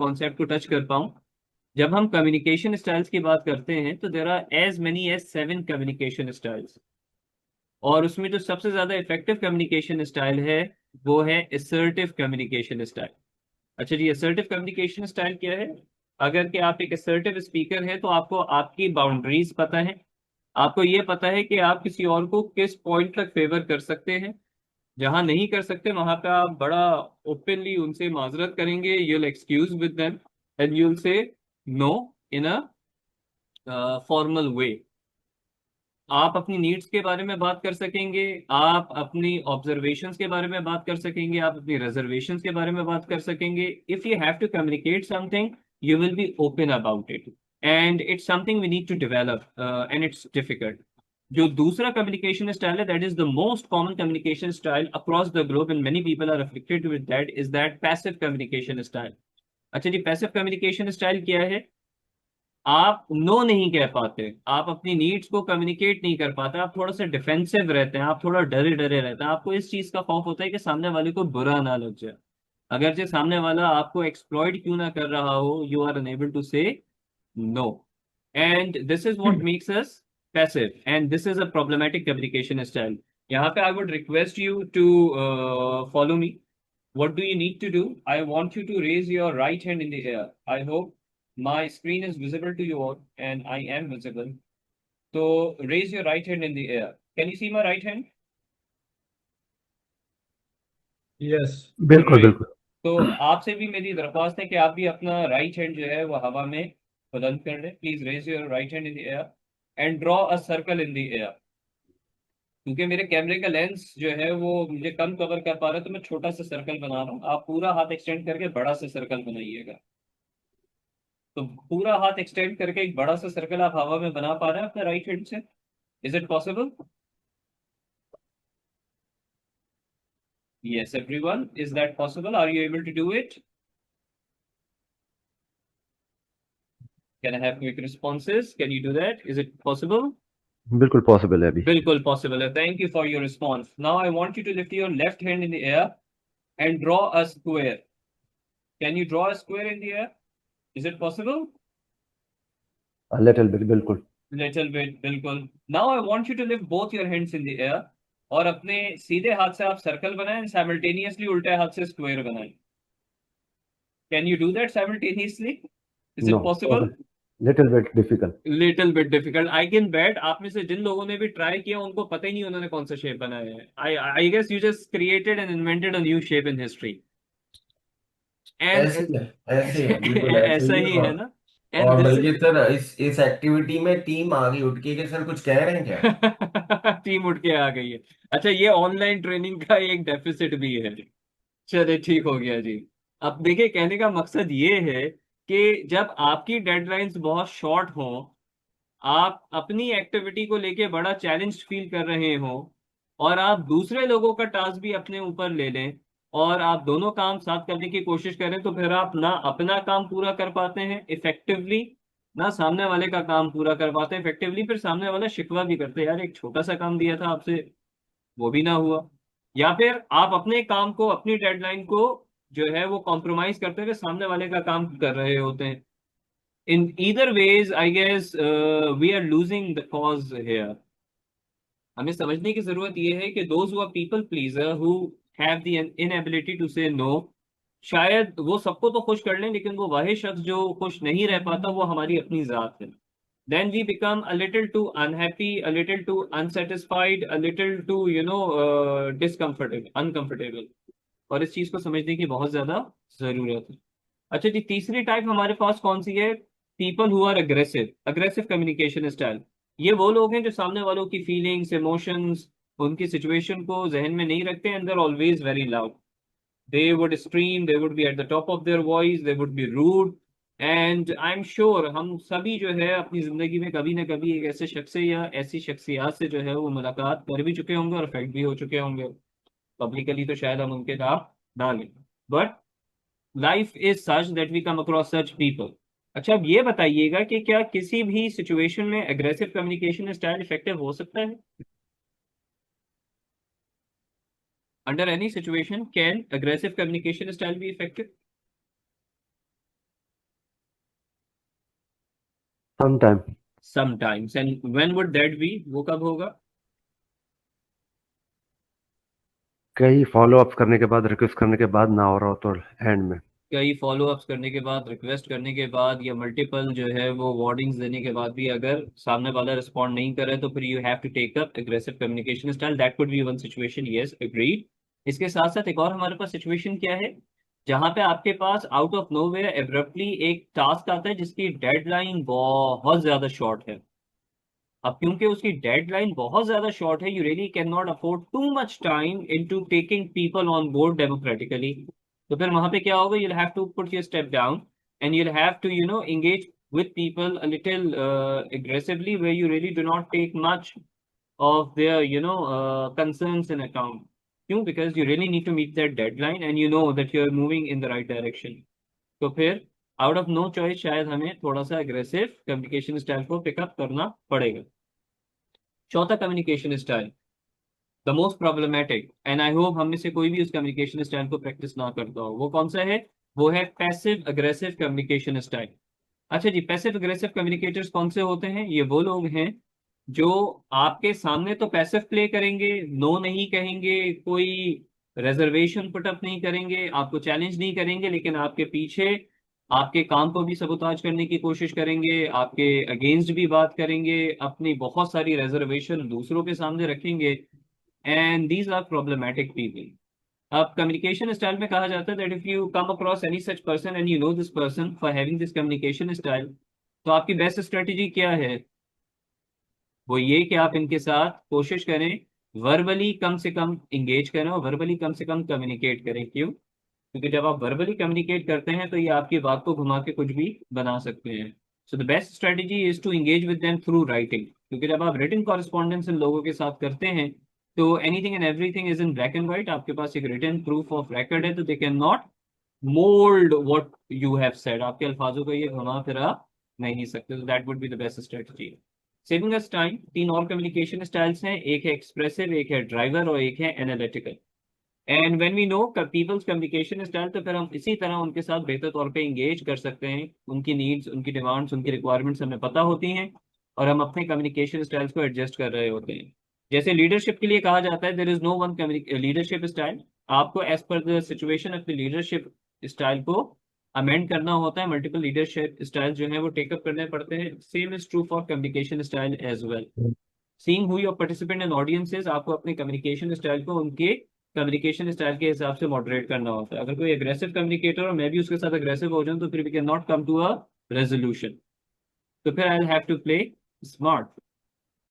Concept को touch कर पाऊँ। जब हम कम्युनिकेशन स्टाइल्स की बात करते हैं तो there are as many as 7 communication styles, और उसमें जो सबसे ज्यादा इफेक्टिव कम्युनिकेशन स्टाइल है वो है असर्टिव कम्युनिकेशन स्टाइल। अच्छा जी, असर्टिव कम्युनिकेशन स्टाइल क्या है? अगर कि आप एक असर्टिव स्पीकर हैं तो आपको आपकी बाउंड्रीज पता है, आपको ये पता है कि आप किसी और को किस पॉइंट तक फेवर कर सकते हैं, जहां नहीं कर सकते वहां पे आप बड़ा ओपनली उनसे माजरत करेंगे, you'll excuse with them and you'll say no in a formal way. आप अपनी नीड्स के बारे में बात कर सकेंगे, आप अपनी ऑब्जर्वेशंस के बारे में बात कर सकेंगे, आप अपनी रिजर्वेशंस के बारे में बात कर सकेंगे। If you have to communicate something you will be open about it, and it's something we need to develop, and it's difficult. जो दूसरा कम्युनिकेशन स्टाइल है, that is the most common communication style across the globe and many people are affected with that, is that passive communication style. अच्छा जी, passive communication style क्या है? आप no नहीं कह पाते, आप अपनी नीड्स को कम्युनिकेट नहीं कर पाते, आप थोड़ा सा डिफेंसिव रहते हैं, आप थोड़ा डरे डरे रहते हैं, आपको इस चीज का खौफ होता है कि सामने वाले को बुरा ना लग जाए। अगर जो सामने वाला आपको एक्सप्लॉइट क्यों ना कर रहा हो, you are unable to say no, and this is what makes us passive, and this is a problematic communication style. यहाँ पे I would request you to follow me. What do you need to do? I want you to raise your right hand in the air. I hope my screen is visible to you all, and I am visible. So raise your right hand in the air. Can you see my right hand? Yes. बिल्कुल Great. बिल्कुल। तो आपसे भी मेरी दरख्वास्त है कि आप भी अपना राइट हैंड जो है वो हवा में बुलंद कर लें। Please raise your right hand in the air and draw a circle in the air. क्योंकि मेरे कैमरे का लेंस जो है वो मुझे कम कवर कर पा रहा है, तो मैं छोटा सा सर्कल बना रहा हूँ। आप पूरा हाथ एक्सटेंड करके बड़ा सा सर्कल बनाइएगा। तो पूरा हाथ एक्सटेंड करके एक बड़ा सा सर्कल आप हवा में बना पा रहे हैं अपने राइट हैंड से? Is it possible? Yes, everyone, is that possible? Are you able to do it? Can I have quick responses? Can you do that? Is it possible? बिल्कुल पॉसिबल है अभी। Bilkul possible. Thank you for your response. Now I want you to lift your left hand in the air and draw a square. Can you draw a square in the air? Is it possible? Little bit, बिल्कुल। Little bit, बिल्कुल। Now I want you to lift both your hands in the air और अपने सीधे हाथ से आप circle बनाएं, simultaneously उल्टे हाथ से स्क्वायर बनाएं। Can you do that simultaneously? Is no, it possible? Little bit difficult. Little bit difficult, I can bet. आप में से जिन लोगों ने भी ट्राई किया उनको पता ही नहीं उन्होंने कौन सा शेप बनाया है। I I guess you just created and invented a new shape in history. And ऐसे ही है, ऐसे ही है, बिल्कुल ऐसे ऐसा ही है। ही है ना? एंड और दिस बल्कि सर इस एक्टिविटी में टीम आ गई उठ के कि सर कुछ कह रहे हैं क्या? टीम उठ के आ गई है। अच्छा, ये ऑनलाइन ट्रेनिंग का एक डेफिसिट भी है। चलिए ठीक हो गया जी। अब देखिए, कहने का मकसद ये है कि जब आपकी डेडलाइंस बहुत शॉर्ट हो, आप अपनी एक्टिविटी को लेके बड़ा चैलेंज फील कर रहे हो, और आप दूसरे लोगों का टास्क भी अपने ऊपर ले लें, और आप दोनों काम साथ करने की कोशिश करें, तो फिर आप ना अपना काम पूरा कर पाते हैं इफेक्टिवली, ना सामने वाले का काम पूरा कर पाते हैं इफेक्टिवली। फिर सामने वाला शिकवा भी करते हैं, यार एक छोटा सा काम दिया था आपसे, वो भी ना हुआ। या फिर आप अपने काम को, अपनी डेडलाइन को जो है वो कॉम्प्रोमाइज करते हुए सामने वाले का काम कर रहे होते हैं। In either ways, I guess we are losing the cause here. हमें समझने की जरूरत यह है कि those who are people pleaser who have the inability to say no, शायद वो सबको तो खुश कर लें, लेकिन वो वही शख्स जो खुश नहीं रह पाता वो हमारी अपनी जात है। Then we become a little too unhappy, a little too unsatisfied, a little too discomfortable, uncomfortable। और इस चीज को समझने की बहुत ज्यादा जरूरत है। अच्छा जी, तीसरी टाइप हमारे पास कौन सी है? People who are aggressive, aggressive communication style. ये वो लोग हैं जो सामने वालों की फीलिंग्स, इमोशंस, उनकी सिचुएशन को जहन में नहीं रखते, and they are always very loud. They would scream, they would be at the top of their voice, they would be rude. And I am sure हम सभी जो है अपनी जिंदगी में कभी ना कभी एक ऐसे शख्स से या ऐसी शख्सियात से जो है वो मुलाकात कर भी चुके होंगे और अफेक्ट भी हो चुके होंगे। पब्लिकली तो शायद हम उनके नाम ना लें, but life is such that we come across such people. अच्छा, अब ये बताइएगा कि क्या किसी भी सिचुएशन में एग्रेसिव कम्युनिकेशन स्टाइल इफेक्टिव हो सकता है? Under any situation can aggressive communication style be effective? Sometime. Sometimes, and when would that be, वो कब होगा? कई फॉलो अप करने के बाद, रिक्वेस्ट करने के बाद ना हो रहा हो तो एंड में. कई फॉलो अप्स करने के बाद, रिक्वेस्ट करने के बाद, या मल्टीपल जो है वो वार्निंग्स देने के बाद भी अगर सामने वाला रिस्पॉन्ड नहीं करे तो फिर you have to take up aggressive communication style. That could be one situation, yes agreed. इसके साथ साथ एक और हमारे पास सिचुएशन क्या है, जहां पे आपके pass out of nowhere abruptly एक टास्क आता है जिसकी डेडलाइन बहुत ज्यादा शॉर्ट है। अब क्योंकि उसकी डेडलाइन बहुत ज्यादा शॉर्ट है, you really can not afford too much time into taking people on board democratically. तो फिर वहां पे क्या होगा, you'll have to put your step down and you'll have to engage with people a little aggressively, where you really do not take much of their concerns in account. क्यों? Because you really need to meet that deadline and you know that you're moving in the right direction. तो फिर out of no choice शायद हमें थोड़ा सा aggressive communication style को pickup करना पड़ेगा। चौथा communication style, the most problematic, and I hope हम में से कोई भी उस कम्युनिकेशन स्टाइल को प्रैक्टिस ना करता हो। वो कौन सा है? वो है पैसिव अग्रेसिव कम्युनिकेशन स्टाइल। अच्छा जी, पैसिव अग्रेसिव कम्युनिकेटर्स कौन से होते हैं? ये वो लोग हैं जो आपके सामने तो पैसिव प्ले करेंगे, नो नहीं कहेंगे, कोई रिजर्वेशन पुटअप नहीं करेंगे, आपको चैलेंज नहीं करेंगे, लेकिन आपके पीछे आपके काम को भी सबोताज करने की कोशिश करेंगे, आपके अगेंस्ट भी बात करेंगे, अपनी बहुत सारी रिजर्वेशन दूसरों के सामने रखेंगे, and these are problematic people. अब कम्युनिकेशन स्टाइल में कहा जाता है that if you come across any such person and you know this person for having this communication style, तो आपकी बेस्ट स्ट्रेटेजी क्या है? वो ये कि आप इनके साथ कोशिश करें वर्बली कम से कम इंगेज करें और वर्बली कम से कम कम्युनिकेट करें। क्यों? क्योंकि जब आप वर्बली कम्युनिकेट करते हैं तो ये आपकी बात को घुमा के कुछ भी बना सकते हैं। So the best strategy is to engage with them through writing, क्योंकि जब आप रिटन कॉरेस्पॉन्डेंस इन लोगों के साथ करते हैं तो anything and everything is in black and white, आपके पास एक रिटन प्रूफ ऑफ रिकॉर्ड है, तो they can not mould what you have said, आपके अल्फाजों को ये घुमा फिरा नहीं सकते। तो that would be the best strategy. Saving us time, तीन और कम्युनिकेशन स्टाइल्स हैं, एक है एक्सप्रेसिव, एक है ड्राइवर और एक है analytical. And when we know people's communication style, तो फिर हम इसी तरह उनके साथ बेहतर तौर पे इंगेज कर सकते हैं। उनकी नीड्स, उनकी डिमांड्स, उनकी रिक्वायरमेंट्स हमें पता होती हैं और हम अपने कम्युनिकेशन स्टाइल्स को एडजस्ट कर रहे होते हैं। जैसे लीडरशिप के लिए कहा जाता है there is no one leadership style, आपको एज पर द सिचुएशन अपनी लीडरशिप स्टाइल को अमेंड करना होता है, मल्टीपल लीडरशिप स्टाइल जो है वो टेकअप करने पड़ते हैं। Same is true for communication style as well. Seeing who your participant and audiences, आपको अपने कम्युनिकेशन स्टाइल को उनके कम्युनिकेशन स्टाइल के हिसाब से मॉडरेट करना होता है। अगर कोई एग्रेसिव कम्युनिकेटर और मैं भी उसके साथ एग्रेसिव हो जाऊं तो फिर we can not come to a resolution. तो फिर I have to play smart.